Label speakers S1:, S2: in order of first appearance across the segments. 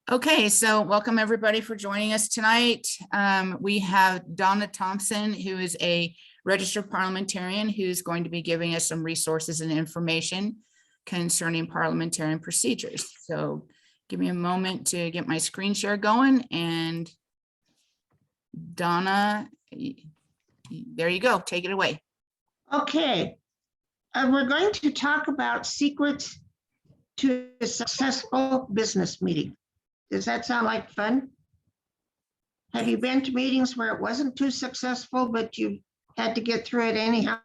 S1: Okay, so welcome everybody for joining us tonight. We have Donna Thompson, who is a registered parliamentarian who's going to be giving us some resources and information concerning parliamentarian procedures. So give me a moment to get my screen share going, and Donna, there you go. Take it away.
S2: Okay, we're going to talk about secrets to a successful business meeting. Does that sound like fun? Have you been to meetings where it wasn't too successful, but you had to get through it anyhow?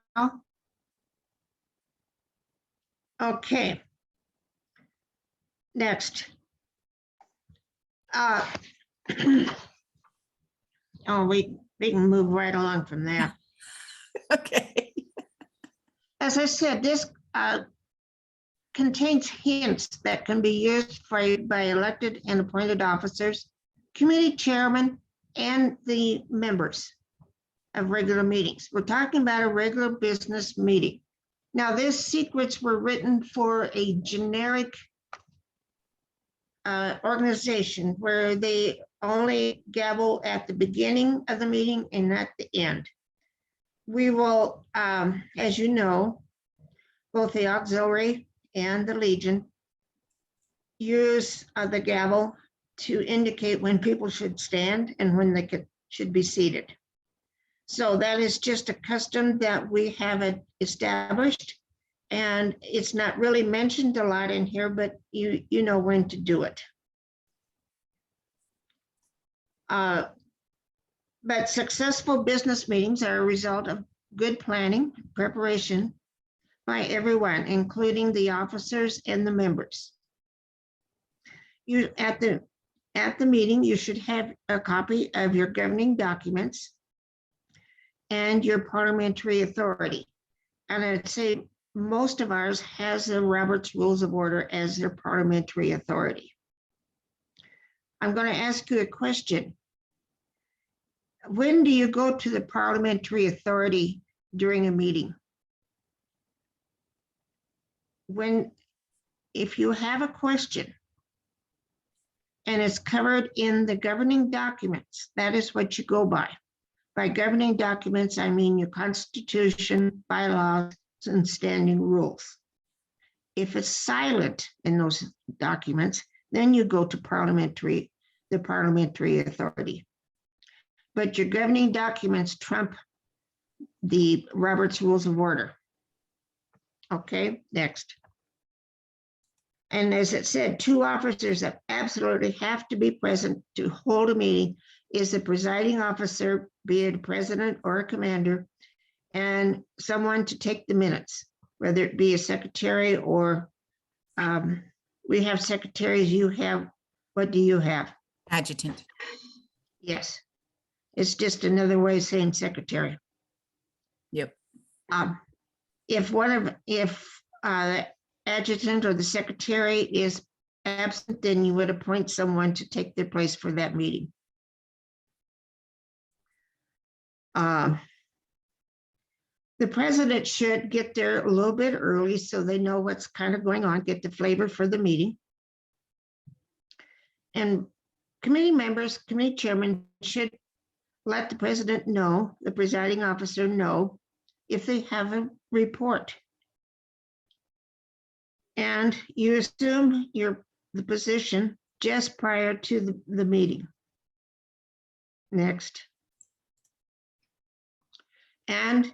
S2: Okay. Next. Oh, we can move right along from there.
S1: Okay.
S2: As I said, this contains hints that can be used by elected and appointed officers, committee chairmen, and the members of regular meetings. We're talking about a regular business meeting. Now, these secrets were written for a generic organization where they only gavel at the beginning of the meeting and at the end. We will, as you know, both the auxiliary and the Legion use the gavel to indicate when people should stand and when they should be seated. So that is just a custom that we have established, and it's not really mentioned a lot in here, but you know when to do it. But successful business meetings are a result of good planning, preparation by everyone, including the officers and the members. You at the meeting, you should have a copy of your governing documents and your parliamentary authority. And I'd say most of ours has the Robert's Rules of Order as their parliamentary authority. I'm going to ask you a question. When do you go to the parliamentary authority during a meeting? If you have a question and it's covered in the governing documents, that is what you go by. By governing documents, I mean your constitution, bylaws, and standing rules. If it's silent in those documents, then you go to the parliamentary authority. But your governing documents trump the Robert's Rules of Order. Okay, next. And as it said, two officers that absolutely have to be present to hold a meeting is the presiding officer, be it a president or a commander, and someone to take the minutes, whether it be a secretary or we have secretaries. You have, what do you have?
S1: Adjutant.
S2: Yes. It's just another way of saying secretary.
S1: Yep.
S2: If the adjutant or the secretary is absent, then you would appoint someone to take their place for that meeting. The president should get there a little bit early so they know what's kind of going on, get the flavor for the meeting. And committee members, committee chairmen should let the president know, the presiding officer know, if they have a report. And you assume the position just prior to the meeting. Next. And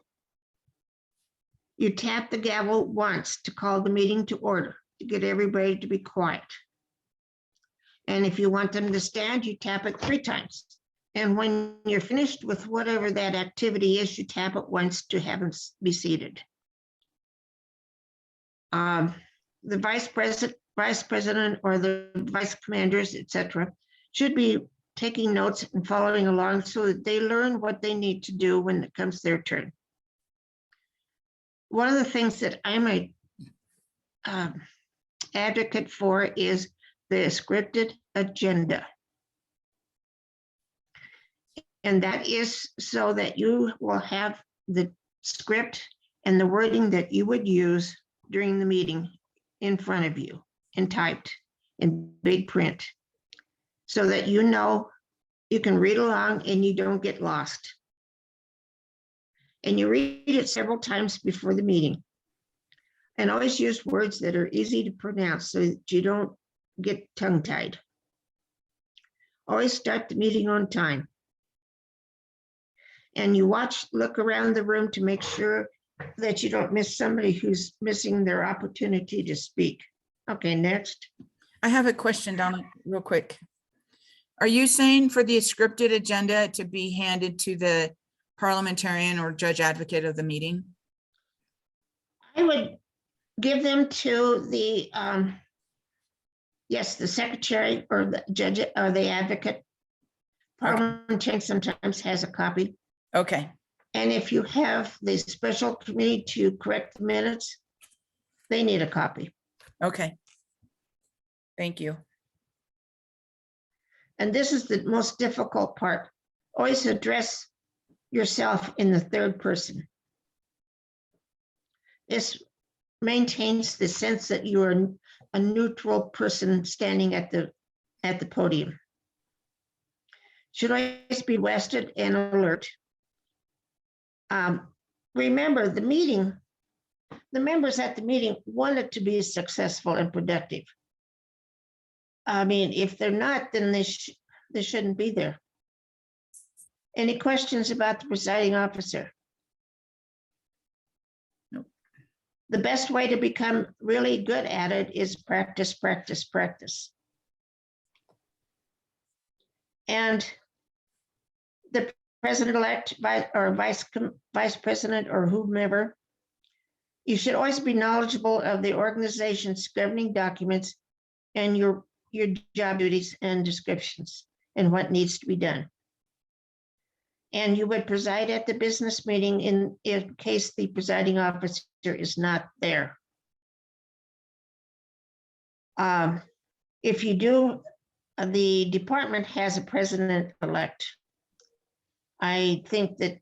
S2: you tap the gavel once to call the meeting to order, to get everybody to be quiet. And if you want them to stand, you tap it 3 times. And when you're finished with whatever that activity is, you tap it once to have them be seated. The vice president or the vice commanders, etc., should be taking notes and following along so that they learn what they need to do when it comes their turn. One of the things that I'm a advocate for is the scripted agenda. And that is so that you will have the script and the wording that you would use during the meeting in front of you and typed in big print. so that you know you can read along and you don't get lost. And you read it several times before the meeting. And always use words that are easy to pronounce so that you don't get tongue-tied. Always start the meeting on time. And you look around the room to make sure that you don't miss somebody who's missing their opportunity to speak. Okay, next.
S1: I have a question, Donna, real quick. Are you saying for the scripted agenda to be handed to the parliamentarian or judge advocate of the meeting?
S2: I would give them to the, yes, the secretary or the judge or the advocate. Parliamentarian sometimes has a copy.
S1: Okay,
S2: And if you have the special committee to correct the minutes, they need a copy.
S1: okay. Thank you.
S2: And this is the most difficult part. Always address yourself in the third person. This maintains the sense that you are a neutral person standing at the podium. Should always be rested and alert. Remember, the members at the meeting want it to be successful and productive. I mean, if they're not, then they shouldn't be there. Any questions about the presiding officer?
S1: Nope.
S2: The best way to become really good at it is practice, practice, practice. And the president-elect or vice president or whomever, you should always be knowledgeable of the organization's governing documents and your job duties and descriptions and what needs to be done. And you would preside at the business meeting in case the presiding officer is not there. If you do, the department has a president-elect. I think that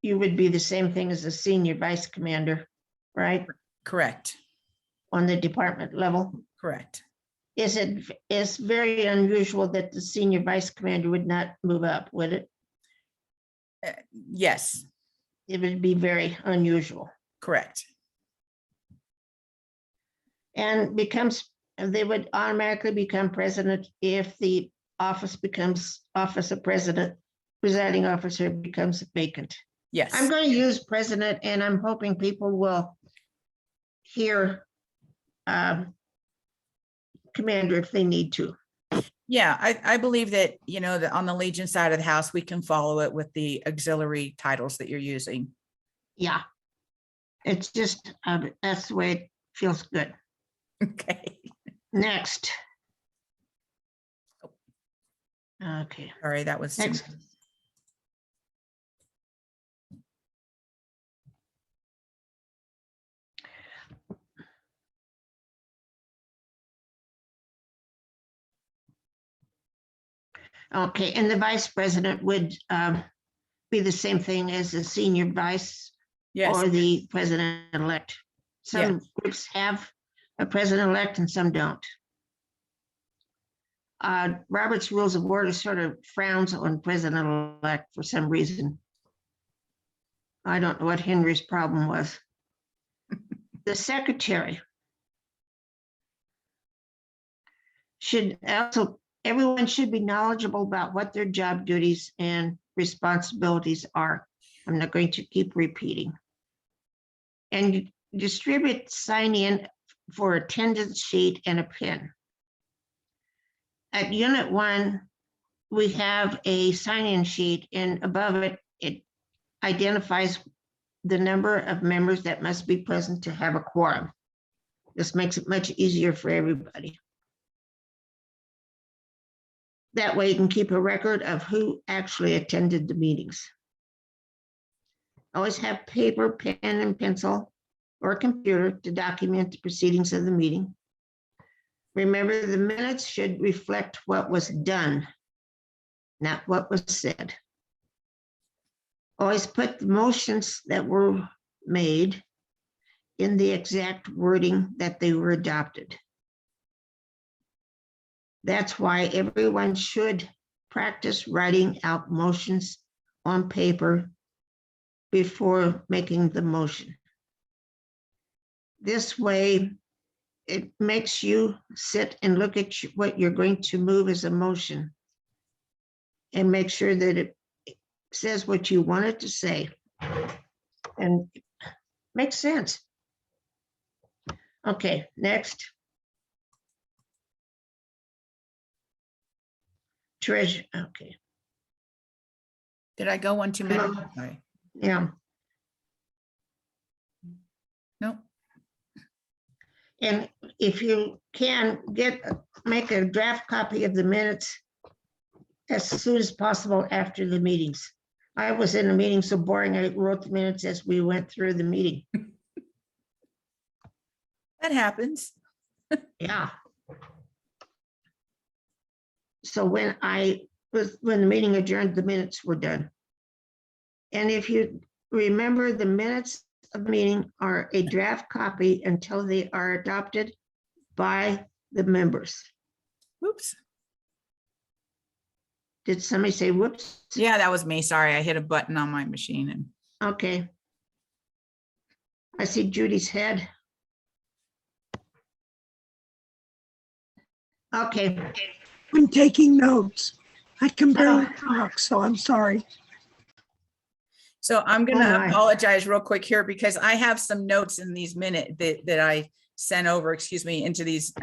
S2: you would be the same thing as a senior vice commander, right?
S1: Correct.
S2: On the department level.
S1: Correct.
S2: It's very unusual that the senior vice commander would not move up, would it?
S1: Yes,
S2: It would be very unusual.
S1: correct.
S2: And they would automatically become president if the office of president, presiding officer becomes vacant.
S1: Yes.
S2: I'm going to use president, and I'm hoping people will hear commander if they need to.
S1: Yeah, I believe that, that on the Legion side of the house, we can follow it with the auxiliary titles that you're using.
S2: Yeah. It's just, that's the way it feels good.
S1: Okay.
S2: Next. Okay.
S1: Sorry, that was.
S2: Next. Okay, and the vice president would be the same thing as the senior vice
S1: Yes.
S2: or the president-elect. Some groups have a president-elect and some don't. Robert's Rules of Order sort of frowns on president-elect for some reason. I don't know what Henry's problem was. The secretary should also, everyone should be knowledgeable about what their job duties and responsibilities are. I'm not going to keep repeating. And distribute sign-in for attendance sheet and a pen. At Unit 1, we have a sign-in sheet, and above it, it identifies the number of members that must be present to have a quorum. This makes it much easier for everybody. That way you can keep a record of who actually attended the meetings. Always have paper, pen, and pencil or computer to document the proceedings of the meeting. Remember, the minutes should reflect what was done, not what was said. Always put the motions that were made in the exact wording that they were adopted. That's why everyone should practice writing out motions on paper before making the motion. This way, it makes you sit and look at what you're going to move as a motion and make sure that it says what you want it to say and makes sense. Okay, next. Treasure, okay,
S1: Did I go one too many?
S2: No.
S1: Sorry.
S2: yeah.
S1: Nope.
S2: And if you can make a draft copy of the minutes as soon as possible after the meetings. I was in a meeting so boring, I wrote the minutes as we went through the meeting.
S1: That happens.
S2: Yeah. So when the meeting adjourned, the minutes were done. And if you remember, the minutes of the meeting are a draft copy until they are adopted by the members.
S1: Whoops.
S2: Did somebody say whoops?
S1: Yeah, that was me. Sorry, I hit a button on my machine and
S2: Okay. I see Judy's head. Okay.
S3: I'm taking notes. I can barely
S2: Oh.
S3: talk, so I'm sorry.
S1: so I'm
S2: Oh,
S1: gonna
S2: my.
S1: apologize real quick here because I have some notes in these minutes that I sent over, excuse me, into these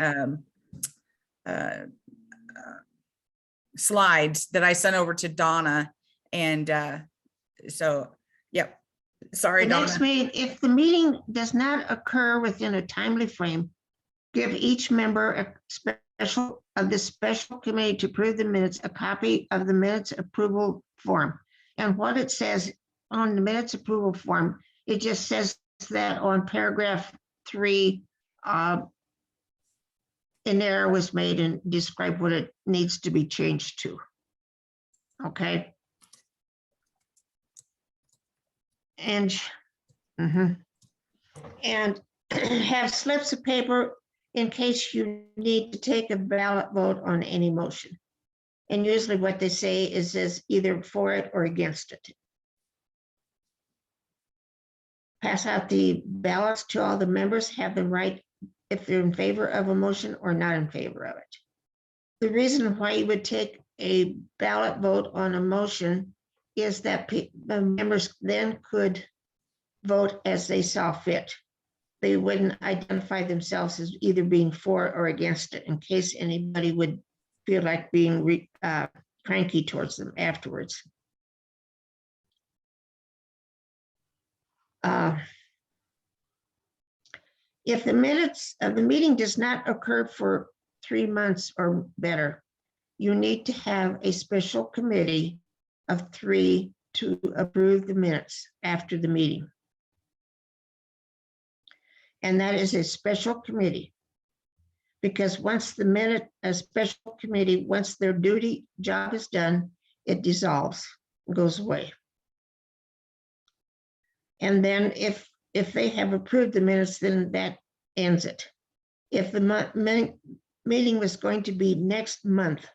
S1: slides that I sent over to Donna. And so, yep. Sorry,
S2: The next
S1: Donna.
S2: meeting, if the meeting does not occur within a timely frame, give each member of the special committee to approve the minutes, a copy of the minutes approval form. And what it says on the minutes approval form, it just says that on paragraph 3, an error was made and describe what it needs to be changed to. Okay. And and have slips of paper in case you need to take a ballot vote on any motion. And usually what they say is either for it or against it. Pass out the ballots to all the members, have them write if they're in favor of a motion or not in favor of it. The reason why you would take a ballot vote on a motion is that the members then could vote as they saw fit. They wouldn't identify themselves as either being for or against it in case anybody would feel like being cranky towards them afterwards. If the minutes of the meeting does not occur for 3 months or better, you need to have a special committee of 3 to approve the minutes after the meeting. And that is a special committee. Because once a special committee, once their job is done, it dissolves, goes away. And then if they have approved the minutes, then that ends it. If the meeting was going to be next month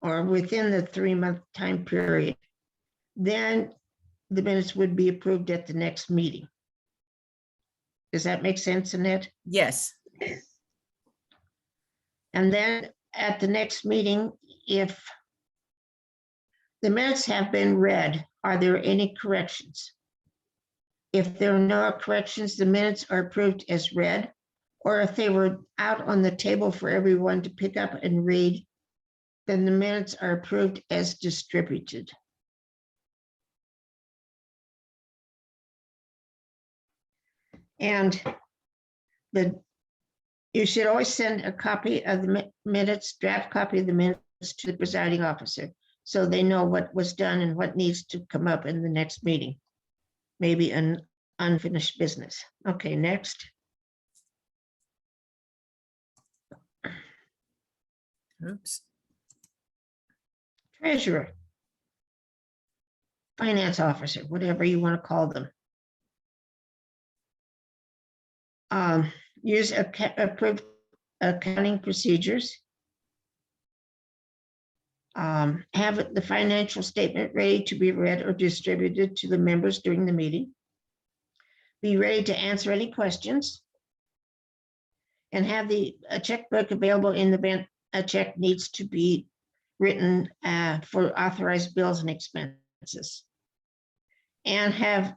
S2: or within the 3-month time period, then the minutes would be approved at the next meeting. Does that make sense, Annette?
S1: Yes.
S2: And then at the next meeting, if the minutes have been read, are there any corrections? If there are no corrections, the minutes are approved as read, or if they were out on the table for everyone to pick up and read, then the minutes are approved as distributed. And you should always send a copy of the minutes, draft copy of the minutes to the presiding officer, so they know what was done and what needs to come up in the next meeting. Maybe an unfinished business. Okay, next.
S1: Oops.
S2: Treasurer. Finance officer, whatever you want to call them. Use approved accounting procedures. Have the financial statement ready to be read or distributed to the members during the meeting. Be ready to answer any questions. And have a checkbook available in the event a check needs to be written for authorized bills and expenses. And have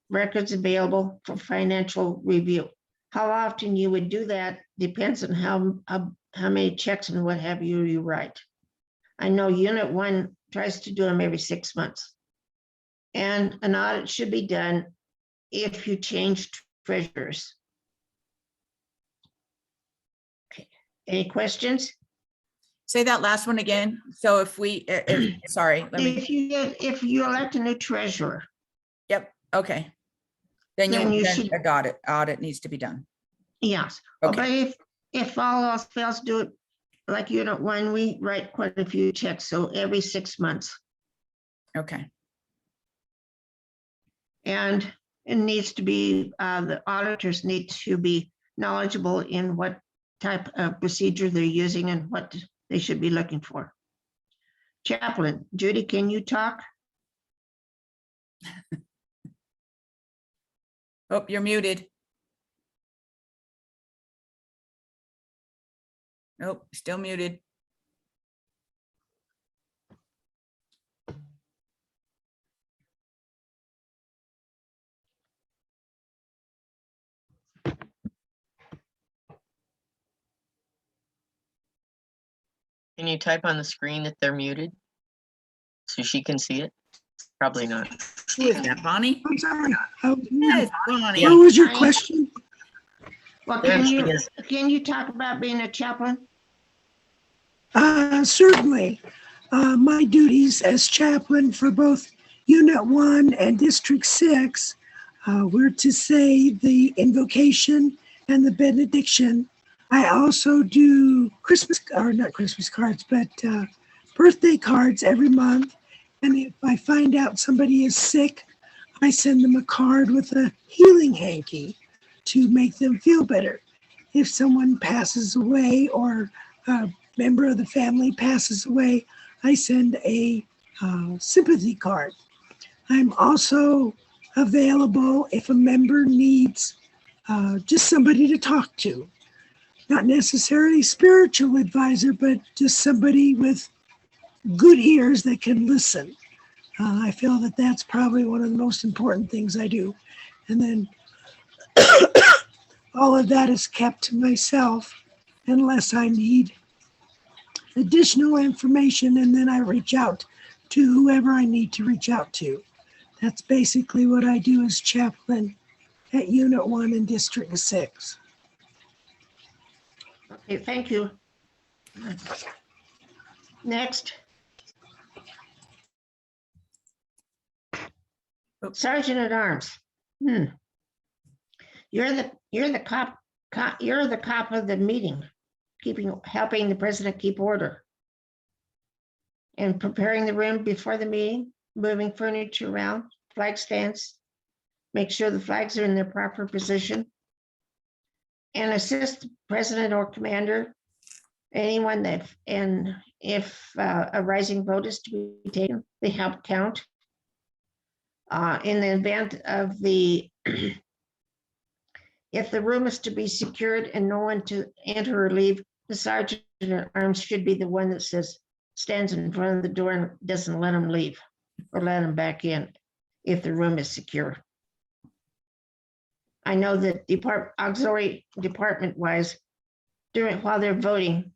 S2: records available for financial review. How often you would do that depends on how many checks and what have you write. I know Unit 1 tries to do them every 6 months. And an audit should be done if you change treasurers. Okay. Any questions?
S1: Say that last one again. So if sorry,
S2: If you elect a new treasurer,
S1: yep, okay. Then
S2: you should,
S1: an audit needs to be done.
S2: yes.
S1: Okay.
S2: But if all else fails, do it like Unit 1, we write quite a few checks, so every 6 months.
S1: Okay.
S2: And it needs to be, the auditors need to be knowledgeable in what type of procedure they're using and what they should be looking for. Chaplain, Judy, can you talk?
S1: Oh, you're muted. Nope, still muted.
S4: Can you type on the screen that they're muted? So she can see it? Probably not.
S1: Who is that, Bonnie?
S3: I'm sorry.
S1: Yes, Bonnie.
S3: What was your question?
S2: Well,
S4: There she is.
S2: can you talk about being a chaplain?
S3: Certainly. My duties as chaplain for both Unit 1 and District 6 were to say the invocation and the benediction. I also do not Christmas cards, but birthday cards every month. And if I find out somebody is sick, I send them a card with a healing hanky to make them feel better. If someone passes away or a member of the family passes away, I send a sympathy card. I'm also available if a member needs just somebody to talk to. Not necessarily spiritual advisor, but just somebody with good ears that can listen. I feel that that's probably one of the most important things I do. And then all of that is kept to myself unless I need additional information, and then I reach out to whoever I need to reach out to. That's basically what I do as chaplain at Unit 1 in District 6.
S2: Okay, thank you. Next. Sergeant at Arms. You're the cop of the meeting, helping the president keep order and preparing the room before the meeting, moving furniture around, flag stands, make sure the flags are in their proper position, and assist the president or commander, anyone if a rising vote is to be taken, they help count. In the event of if the room is to be secured and no one to enter or leave, the sergeant at arms should be the one that stands in front of the door and doesn't let them leave or let them back in if the room is secure. I know that auxiliary department wise, while they're voting,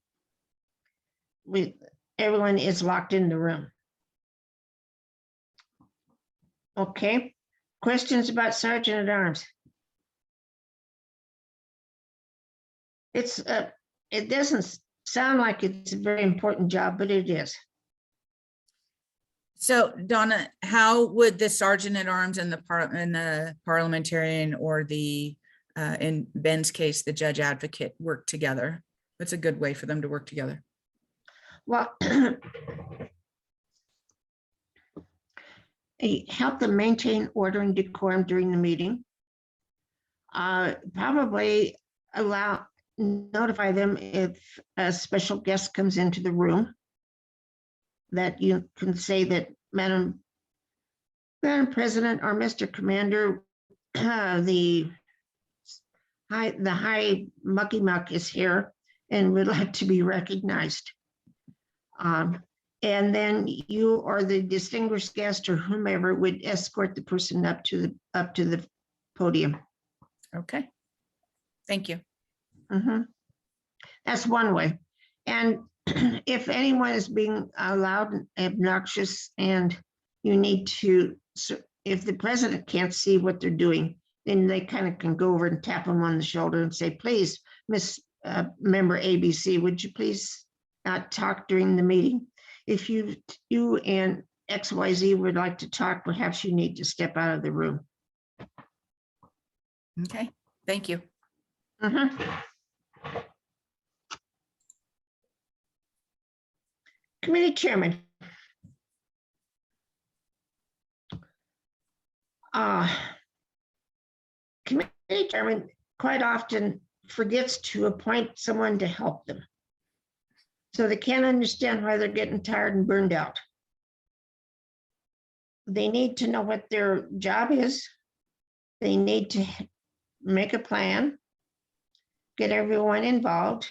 S2: everyone is locked in the room. Okay, questions about Sergeant at Arms? It doesn't sound like it's a very important job, but it is.
S1: So Donna, how would the Sergeant at Arms and the parliamentarian, or in Ben's case, the judge advocate, work together? What's a good way for them to work together?
S2: Well, help them maintain order and decorum during the meeting. Probably notify them if a special guest comes into the room. that you can say that Madam President or Mr. Commander, the high mucky muck is here and would like to be recognized. And then you or the distinguished guest or whomever would escort the person up to the podium.
S1: Okay. Thank you.
S2: That's one way. And if anyone is being loud and obnoxious and you need to, if the president can't see what they're doing, then they kind of can go over and tap them on the shoulder and say, please, Miss Member ABC, would you please not talk during the meeting? If you and XYZ would like to talk, perhaps you need to step out of the room.
S1: Okay. Thank you.
S2: Committee chairman. Committee chairman quite often forgets to appoint someone to help them. So they can't understand why they're getting tired and burned out. They need to know what their job is. They need to make a plan, get everyone involved,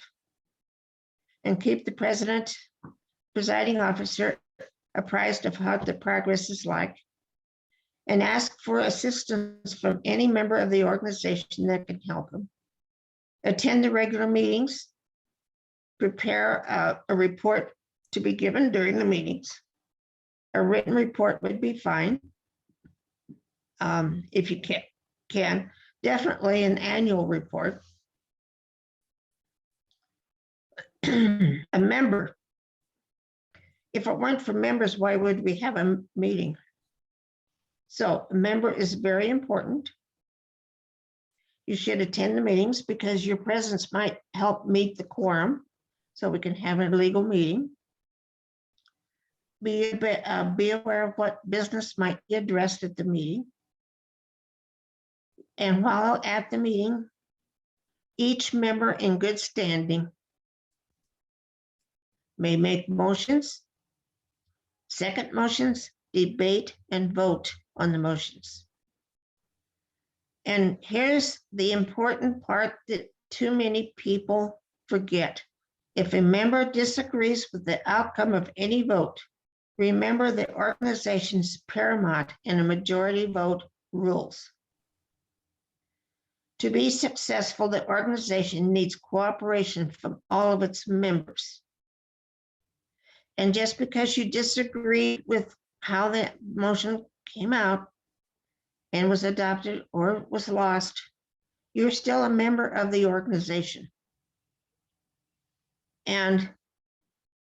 S2: and keep the president, presiding officer apprised of how the progress is like, and ask for assistance from any member of the organization that can help them. Attend the regular meetings, prepare a report to be given during the meetings. A written report would be fine. If you can, definitely an annual report. A member. If it weren't for members, why would we have a meeting? So a member is very important. You should attend the meetings because your presence might help meet the quorum so we can have a legal meeting. Be aware of what business might be addressed at the meeting. And while at the meeting, each member in good standing may make motions, second motions, debate, and vote on the motions. And here's the important part that too many people forget. If a member disagrees with the outcome of any vote, remember the organization's paramount and a majority vote rules. To be successful, the organization needs cooperation from all of its members. And just because you disagree with how the motion came out and was adopted or was lost, you're still a member of the organization. And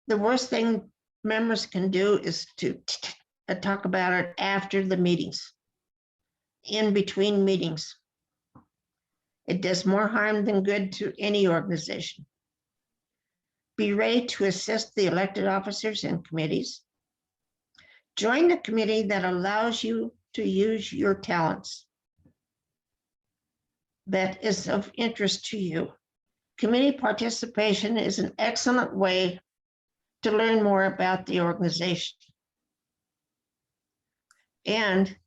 S2: the worst thing members can do is to talk about it after the meetings, in between meetings. It does more harm than good to any organization. Be ready to assist the elected officers and committees. Join the committee that allows you to use your talents that is of interest to you. Committee participation is an excellent way to learn more about the organization. And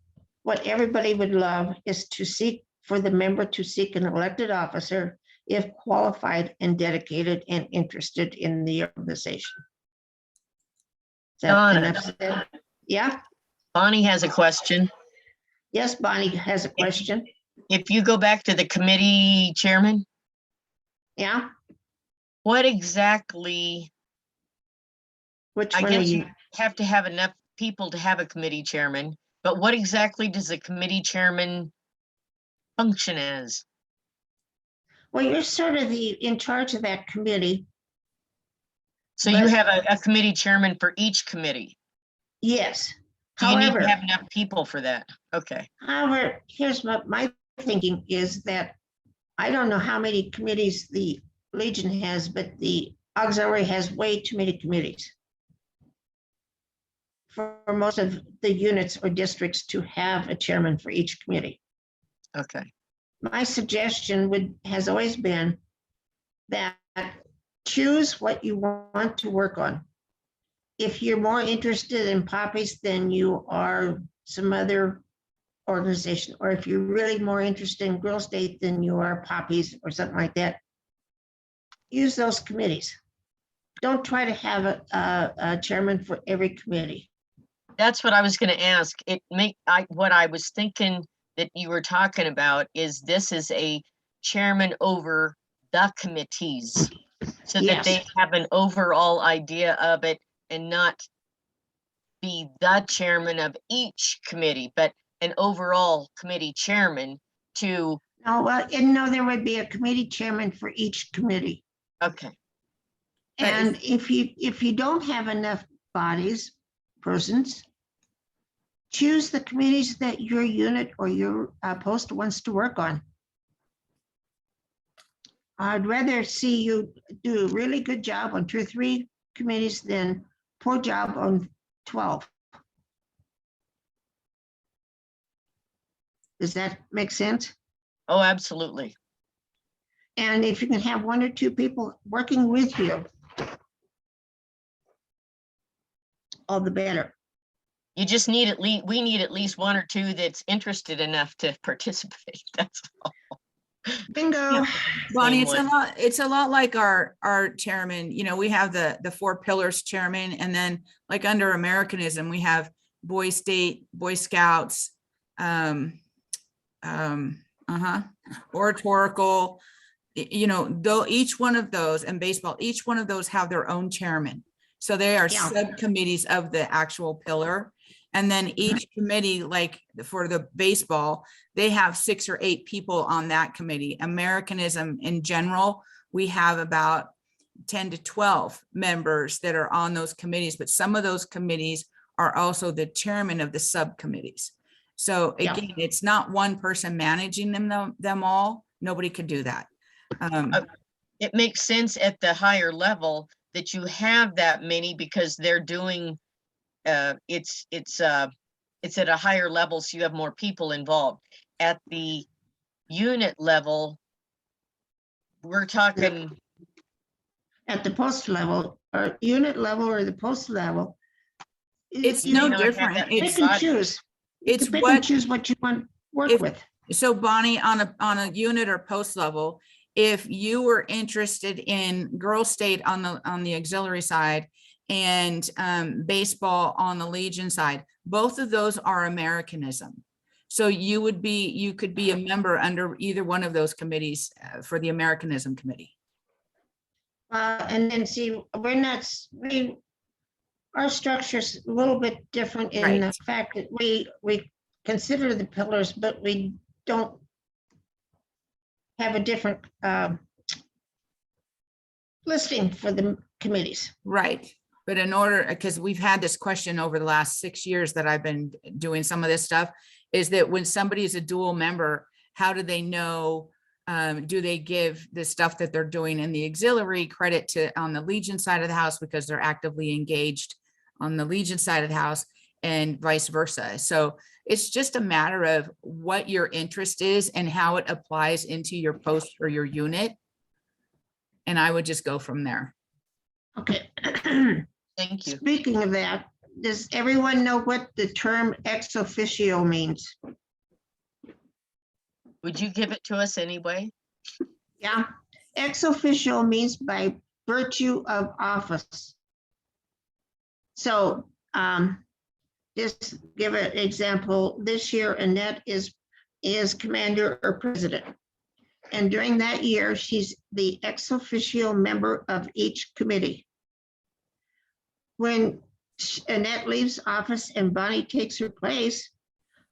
S2: what everybody would love is to seek for the member to seek an elected officer if qualified and dedicated and interested in the organization. Is that
S4: Donna.
S2: enough said? Yeah.
S4: Bonnie has a question.
S2: Yes, Bonnie has a question.
S4: If you go back to the committee chairman,
S2: Yeah.
S4: what exactly,
S2: Which
S4: I
S2: one are
S4: guess
S2: you?
S4: you have to have enough people to have a committee chairman, but what exactly does a committee chairman function as?
S2: Well, you're sort of in charge of that committee.
S4: So you
S2: But-
S4: have a committee chairman for each committee.
S2: Yes.
S4: Do you need
S2: However,
S4: to have enough people for that? Okay.
S2: here's what my thinking is that I don't know how many committees the Legion has, but the auxiliary has way too many committees for most of the units or districts to have a chairman for each committee.
S4: Okay.
S2: My suggestion has always been that choose what you want to work on. if you're more interested in poppies than you are some other organization, or if you're really more interested in Girl State than you are poppies or something like that, use those committees. Don't try to have a chairman for every committee.
S4: That's what I was gonna ask. What I was thinking that you were talking about is this is a chairman over the committees. So that they
S2: Yes.
S4: have an overall idea of it and not be the chairman of each committee, but an overall committee chairman to,
S2: No, well, and no, there would be a committee chairman for each committee.
S4: okay,
S1: But
S2: And if you don't have enough persons, choose the committees that your unit or your post wants to work on. I'd rather see you do a really good job on 2 or 3 committees than poor job on 12. Does that make sense?
S4: oh, absolutely.
S2: And if you can have 1 or 2 people working with you, all the better.
S4: You just need we need at least 1 or 2 that's interested enough to participate. That's all.
S2: Bingo.
S1: Bonnie,
S4: Same one.
S1: it's a lot like our chairman, you know, we have the 4 pillars chairman, and then like under Americanism, we have Boy State, Boy Scouts, oratorical, you know, though each one of those, and baseball, each one of those have their own chairman. So they are
S2: Yeah.
S1: subcommittees of the actual pillar. And then each committee, like for the baseball, they have 6 or 8 people on that committee. Americanism in general, we have about 10 to 12 members that are on those committees, but some of those committees are also the chairman of the subcommittees. So
S2: Yeah.
S1: again, it's not one person managing them all. Nobody could do that.
S4: It makes sense at the higher level that you have that many because they're doing, it's at a higher level, so you have more people involved. At the unit level, we're talking,
S2: At the post level, or unit level, or the post level.
S1: It's
S2: you
S1: no
S4: may not have
S1: different.
S4: that
S2: Pick
S1: It's
S2: and
S4: body.
S2: choose. You
S1: it's
S2: can pick
S1: what
S2: and choose what you want to work
S1: If-
S2: with.
S1: So Bonnie, on a unit or post level, if you were interested in Girl State on the auxiliary side and baseball on the Legion side, both of those are Americanism. So you could be a member under either one of those committees for the Americanism committee.
S2: And then see, our structure's a little bit different in the
S1: Right.
S2: fact that we consider the pillars, but we don't have a different listing for the committees.
S1: Right. But in order, because we've had this question over the last 6 years that I've been doing some of this stuff, is that when somebody is a dual member, how do they know, do they give the stuff that they're doing in the auxiliary credit to on the Legion side of the house because they're actively engaged on the Legion side of the house, and vice versa? So it's just a matter of what your interest is and how it applies into your post or your unit. And I would just go from there.
S2: Okay.
S4: thank you.
S2: Speaking of that, does everyone know what the term ex officio means?
S4: Would you give it to us anyway?
S2: Yeah, ex officio means by virtue of office. So just give an example. This year, Annette is commander or president. And during that year, she's the ex officio member of each committee. When Annette leaves office and Bonnie takes her place,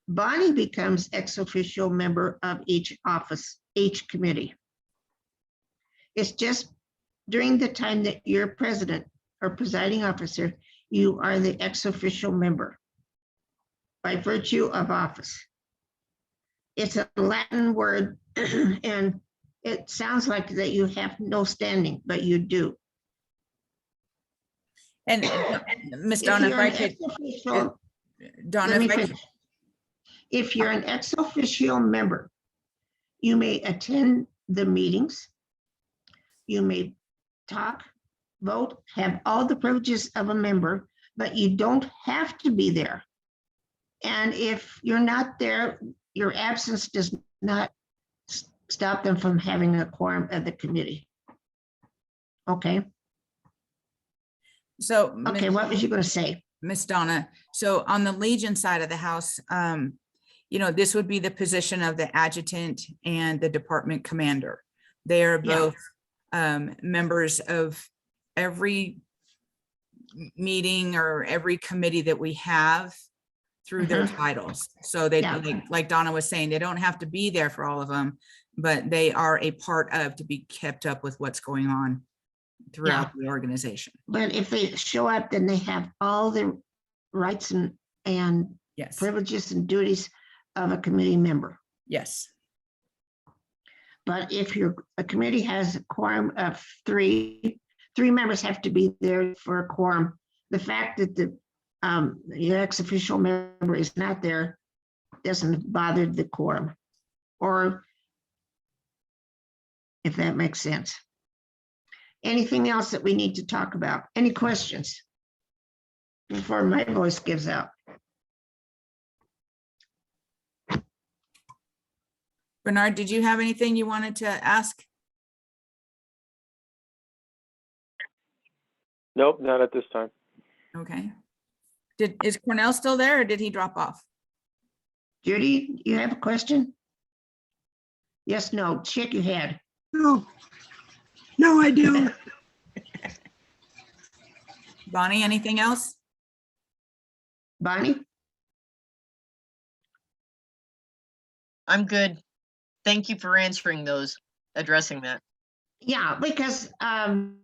S2: Bonnie becomes ex officio member of each office, each committee. It's just during the time that you're president or presiding officer, you are the ex officio member by virtue of office. It's a Latin word and it sounds like that you have no standing, but you do.
S1: And Ms.
S2: If
S1: Donna, if
S2: you're
S1: I
S2: an
S1: could,
S2: ex officio,
S1: Donna,
S2: let me
S1: if I could,
S2: finish. If you're an ex officio member, you may attend the meetings. You may talk, vote, have all the privileges of a member, but you don't have to be there. And if you're not there, your absence does not stop them from having a quorum of the committee. Okay,
S1: So.
S2: okay, what was you going to say?
S1: Miss Donna, so on the Legion side of the house, this would be the position of the adjutant and the department commander. They are
S2: Yeah.
S1: both members of every meeting or every committee that we have through their titles. So they,
S2: Yeah.
S1: like Donna was saying, they don't have to be there for all of them, but they are a part of to be kept up with what's going on throughout the organization.
S2: But if they show up, then they have all the rights and
S1: Yes,
S2: privileges and duties of a committee member.
S1: yes,
S2: But if a committee has a quorum of three members have to be there for a quorum. The fact that the ex official member is not there doesn't bother the quorum, or if that makes sense. Anything else that we need to talk about? Any questions before my voice gives out?
S1: Bernard, did you have anything you wanted to ask?
S5: Nope, not at this time.
S1: Okay. Is Cornell still there or did he drop off?
S2: Judy, you have a question? Yes, no, shake your head.
S3: No, I don't.
S1: Bonnie, anything else?
S2: Bonnie?
S4: I'm good. Thank you for answering those, addressing that.
S2: Yeah, because, and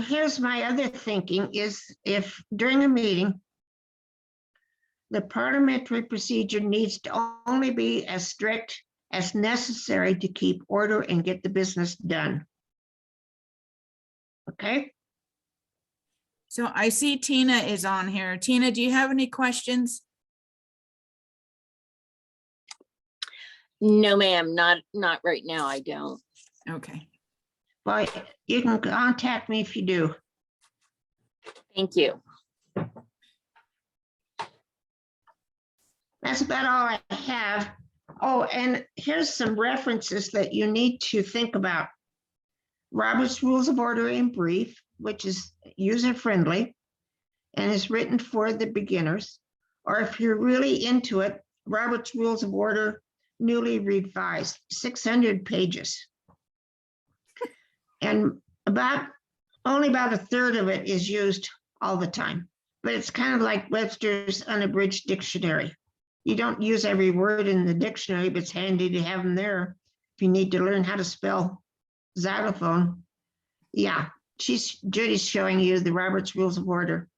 S2: here's my other thinking is if during a meeting, the parliamentary procedure needs to only be as strict as necessary to keep order and get the business done. Okay,
S1: So I see Tina is on here. Tina, do you have any questions?
S6: No, ma'am, not right now. I don't.
S1: Okay.
S2: well, you can contact me if you do.
S6: Thank you.
S2: That's about all I have. Oh, and here's some references that you need to think about. Robert's Rules of Order in brief, which is user-friendly and is written for the beginners. Or if you're really into it, Robert's Rules of Order newly revised, 600 pages. And only about a third of it is used all the time. But it's kind of like Webster's Unabridged Dictionary. You don't use every word in the dictionary, but it's handy to have them there if you need to learn how to spell xylophone. Yeah, Judy's showing you the Robert's Rules of Order.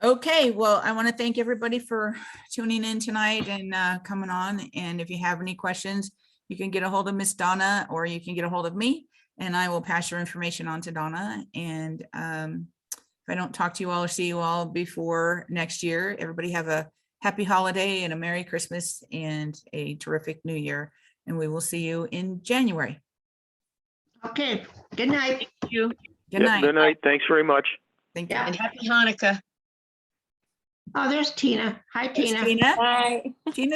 S1: Okay, well, I want to thank everybody for tuning in tonight and coming on. And if you have any questions, you can get a hold of Miss Donna or you can get a hold of me and I will pass your information on to Donna. And if I don't talk to you all or see you all before next year, everybody have a happy holiday and a Merry Christmas and a terrific New Year. And we will see you in January.
S2: Okay, good night.
S4: Thank you,
S1: Good
S5: Yep,
S1: night.
S5: Good night. Thanks very much.
S1: Thank you.
S2: Yeah.
S4: and happy Hanukkah.
S2: Oh, there's Tina. Hi,
S1: Yes,
S2: Tina.
S1: Tina.
S6: Bye.
S1: Tina.